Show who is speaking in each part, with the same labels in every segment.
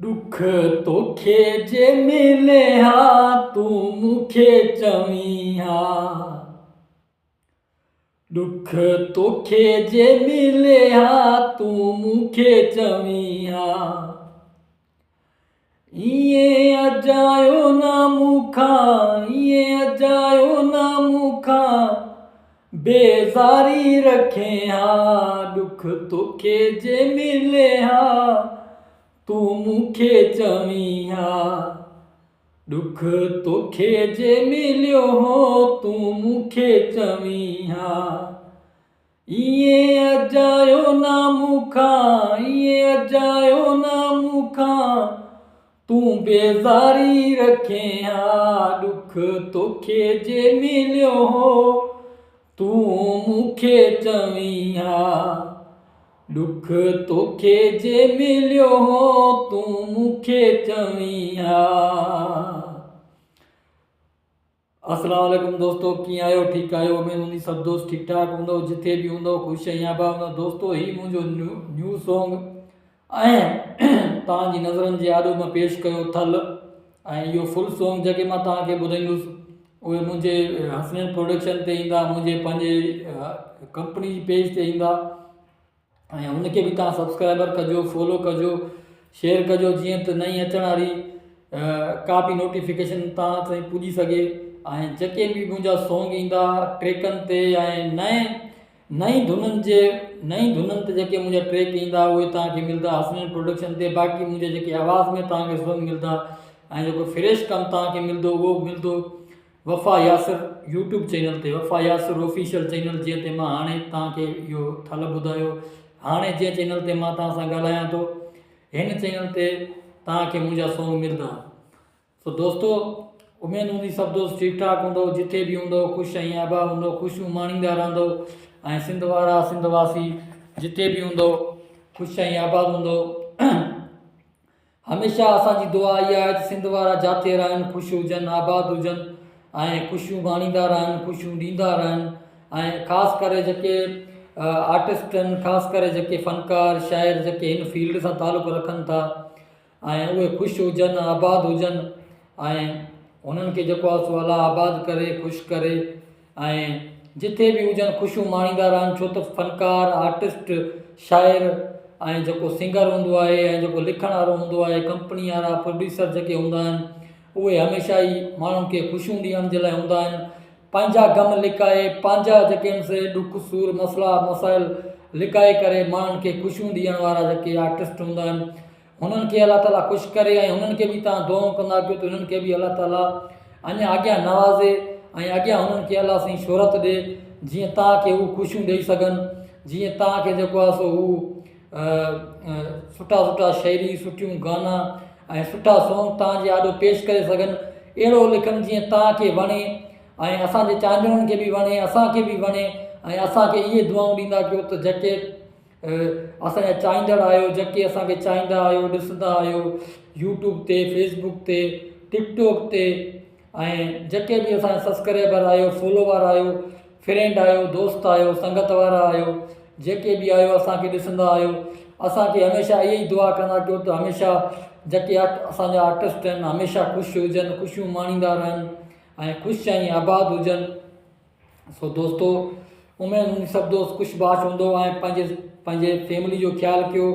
Speaker 1: दुख तोखे जे मिले हा तू मूंखे चवीं हा। दुख तोखे जे मिले हा तू मूंखे चवीं हा। इएं अजायो न मूंखां, इएं अजायो न मूंखां बेज़ारी रखें हा। दुख तोखे जे मिले हा तू मूंखे चवीं हा। दुख तोखे जे मिलियो हो तू मूंखे चवीं हा। इएं अजायो न मूंखां, इएं अजायो न मूंखां तूं बेज़ारी रखें हा। दुख तोखे जे मिलियो हो तू मूंखे चवीं हा। दुख तोखे जे मिलियो हो तू मूंखे चवीं हा। अस्सलाम वालेकुम दोस्तों, कीअं आहियो? ठीकु आहियो? उमेद हूंदी सभु दोस्त ठीकु ठाक हूंदव, जिथे बि हूंदव ख़ुशि ऐं आबाद हूंदव। दोस्तों, ही मुंहिंजो न्यू सॉन्ग ऐं तव्हांजी नज़रनि जे आॾो मां पेश कयो थल। ऐं इहो फुल सॉन्ग जेके मां तव्हांखे ॿुधाईंदुसि उहे मुंहिंजे हसनैन प्रोडक्शन ते ईंदा, मुंहिंजे पंहिंजे कंपनी जी पेज ते ईंदा। ऐं हुनखे बि तव्हां सब्सक्राइबर कजो, फॉलो कजो, शेयर कजो, जीअं त नई अचण वारी का बि नोटिफिकेशन तव्हां ताईं पुॼी सघे। ऐं जेके बि मुंहिंजा सॉन्ग ईंदा ट्रैकनि ते ऐं नई धुननि ते जेके मुंहिंजा ट्रैक ईंदा उहे तव्हांखे मिलंदा हसनैन प्रोडक्शन ते। बाक़ी मुंहिंजे जेके आवाज़ में तव्हांखे सॉन्ग मिलंदा ऐं जेको फ्रेश कमु तव्हांखे मिलंदो उहो मिलंदो वफ़ा यासिर यूट्यूब चैनल ते, वफ़ा यासिर ऑफिशियल चैनल, जीअं ते मां हाणे तव्हांखे इहो थल ॿुधायो। हाणे जंहिं चैनल ते मां तव्हां सां ॻाल्हायां थो हिन चैनल ते तव्हांखे मुंहिंजा सॉन्ग मिलंदा। सो दोस्तों, उमेद हूंदी सभु दोस्त ठीकु ठाक हूंदव, जिथे बि हूंदव ख़ुशि ऐं आबाद हूंदव, ख़ुशियूं माणींदा रहंदव। ऐं सिंध वारा सिंधवासी जिथे बि हूंदव ख़ुशि ऐं आबाद हूंदव। हमेशह असांजी दुआ इहा आहे त सिंध वारा जाते रहनि, ख़ुशि हुजनि, आबाद हुजनि ऐं ख़ुशियूं माणींदा रहनि, ख़ुशियूं ॾींदा रहनि। ऐं ख़ासि करे जेके आर्टिस्ट आहिनि, ख़ासि करे जेके फ़नकार शाइर जेके हिन फील्ड सां तालुक़ु रखनि था ऐं उहे ख़ुशि हुजनि, आबाद हुजनि ऐं उन्हनि खे जेको आहे सो अलाह आबाद करे, ख़ुशि करे ऐं जिथे बि हुजनि ख़ुशियूं माणींदा रहनि। छो त फ़नकार, आर्टिस्ट, शाइर ऐं जेको सिंगर हूंदो आहे ऐं जेको लिखण वारो हूंदो आहे, कंपनी वारा प्रोड्यूसर जेके हूंदा आहिनि उहे हमेशह ई माण्हुनि खे ख़ुशियूं ॾियण जे लाइ हूंदा आहिनि। पंहिंजा ग़म लिकाए, पंहिंजा जेके आहिनि से ॾुख सूर मसला मसाइल लिकाए करे माण्हुनि खे ख़ुशियूं ॾियण वारा जेके आर्टिस्ट हूंदा आहिनि हुननि खे अलाह ताला ख़ुशि करे ऐं हुननि खे बि तव्हां दुआऊं कंदा कयो त हुननि खे बि अलाह ताला अञा अॻियां नवाज़े ऐं अॻियां हुननि खे अलाह साईं शोहरत ॾिए, जीअं तव्हांखे हू ख़ुशियूं ॾेई सघनि, जीअं तव्हांखे जेको आहे सो हू सुठा शाइरी, सुठियूं गाना ऐं सुठा सॉन्ग तव्हांजे आॾो पेश करे सघनि। अहिड़ो लिखनि जीअं तव्हांखे वणे ऐं असांजे चाहींदड़नि खे बि वणे, असांखे बि वणे ऐं असांखे इहे दुआऊं ॾींदा कयो त जेके असांजा चाहींदड़ आहियो, जेके असांखे चाहींदा आहियो, ॾिसंदा आहियो यूट्यूब ते, फेसबुक ते, टिकटॉक ते ऐं जेके बि असांजा सब्सक्राइबर आहियो, फॉलोवर आहियो, फ्रेंड आहियो, दोस्त आहियो, संगत वारा आहियो, जेके बि आहियो असांखे ॾिसंदा आहियो, असांखे हमेशह इहा ई दुआ कंदा कयो त हमेशह जेके असांजा आर्टिस्ट आहिनि हमेशह ख़ुशि हुजनि, ख़ुशियूं माणींदा रहनि ऐं ख़ुशि ऐं आबाद हुजनि। सो दोस्तो, उमेद हूंदी सभु दोस्त ख़ुशि बाश हूंदो ऐं पंहिंजे फैमिली जो ख़्यालु कयो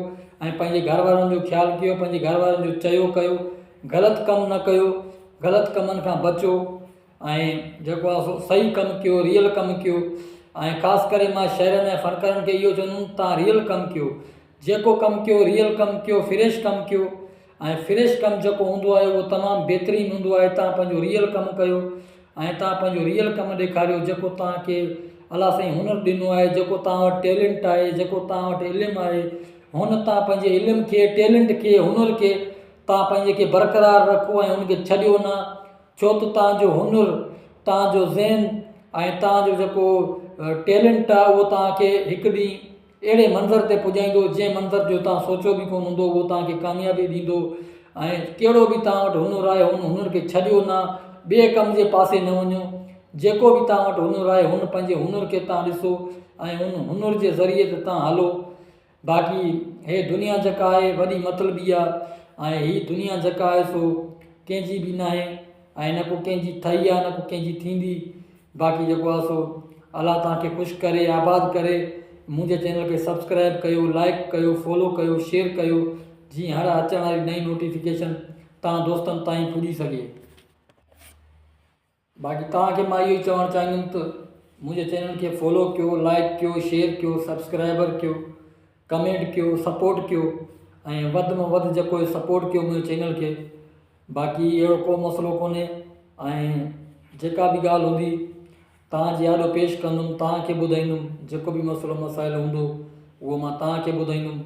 Speaker 1: ऐं पंहिंजे घर वारनि जो ख़्यालु कयो, पंहिंजे घर वारनि जो चयो कयो, ग़लति कमु न कयो, ग़लति कमनि खां बचो ऐं जेको आहे सो सही कमु कयो, रियल कमु कयो। ऐं ख़ासि करे मां शहरनि ऐं फ़नकारनि खे इहो चवंदुमि तव्हां रियल कमु कयो, जेको कमु कयो रियल कमु कयो, फ्रेश कमु कयो ऐं फ्रेश कमु जेको हूंदो आहे उहो तमामु बहितरीनु हूंदो आहे। तव्हां पंहिंजो रियल कमु कयो ऐं तव्हां पंहिंजो रियल कमु ॾेखारियो, जेको तव्हांखे अलाह साईं हुनर ॾिनो आहे, जेको तव्हां वटि टैलेंट आहे, जेको तव्हां वटि इल्मु आहे, हुन तव्हां पंहिंजे इल्म खे, टैलेंट खे, हुनर खे तव्हां पंहिंजे खे बरक़रार रखो ऐं हुनखे छॾियो न। छो त तव्हांजो हुनर, तव्हांजो ज़हन ऐं तव्हांजो जेको टैलेंट आहे उहो तव्हांखे हिकु ॾींहुं अहिड़े मंज़र ते पुॼाईंदो जंहिं मंज़र जो तव्हां सोचियो बि कोन हूंदो, उहो तव्हांखे कामयाबी ॾींदो। ऐं कहिड़ो बि तव्हां वटि हुनर आहे हुन हुनर खे छॾियो न, ॿिए कम जे पासे न वञो। जेको बि तव्हां वटि हुनर आहे हुन पंहिंजे हुनर खे तव्हां ॾिसो ऐं हुन हुनर जे ज़रिए ते तव्हां हलो। बाक़ी हे दुनिया जेका आहे वॾी मतिलबी आहे ऐं हीअ दुनिया जेका आहे सो कंहिंजी बि न आहे ऐं न को कंहिंजी ठही आहे न को कंहिंजी थींदी। बाक़ी जेको आहे सो अलाह तव्हांखे ख़ुशि करे आबाद करे। मुंहिंजे चैनल खे सब्सक्राइब कयो, लाइक कयो, फॉलो कयो, शेयर कयो, जीअं हर अचण वारी नई नोटिफिकेशन तव्हां दोस्तनि ताईं पुॼी सघे। बाक़ी तव्हांखे मां इहो ई चवणु चाहींदुमि त मुंहिंजे चैनल खे फॉलो कयो, लाइक कयो, शेयर कयो, सब्सक्राइबर कयो, कमेंट कयो, सपोर्ट कयो ऐं वधि में वधि जेको सपोर्ट कयो मुंहिंजे चैनल खे। बाक़ी अहिड़ो को मसइलो कोन्हे ऐं जेका बि ॻाल्हि हूंदी तव्हांजे आॾो पेश कंदुमि, तव्हांखे ॿुधाईंदुमि। जेको बि मसइलो मसाइल हूंदो उहो मां तव्हांखे ॿुधाईंदुमि।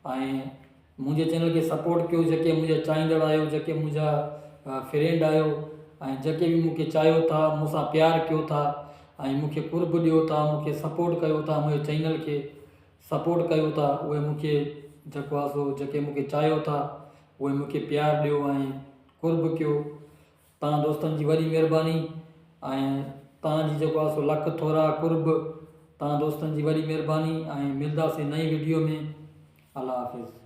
Speaker 1: ऐं मुंहिंजे चैनल खे सपोर्ट कयो, जेके मुंहिंजा चाहींदड़ आहियो, जेके मुंहिंजा फ्रेंड आहियो ऐं जेके बि मूंखे चाहियो था, मूंसां प्यारु कयो था ऐं मूंखे कुर्ब ॾियो था, मूंखे सपोर्ट कयो था, मुंहिंजे चैनल खे सपोर्ट कयो था, उहे मूंखे जेको आहे सो जेके मूंखे चाहियो था उहे मूंखे प्यारु ॾियो ऐं कुर्ब कयो। तव्हां दोस्तनि जी वॾी महिरबानी ऐं तव्हांजी जेको आहे सो लख थोरा कुर्ब। तव्हां दोस्तनि जी वॾी महिरबानी ऐं मिलंदासीं नई वीडियो में। अल्लाह हाफ़िज़।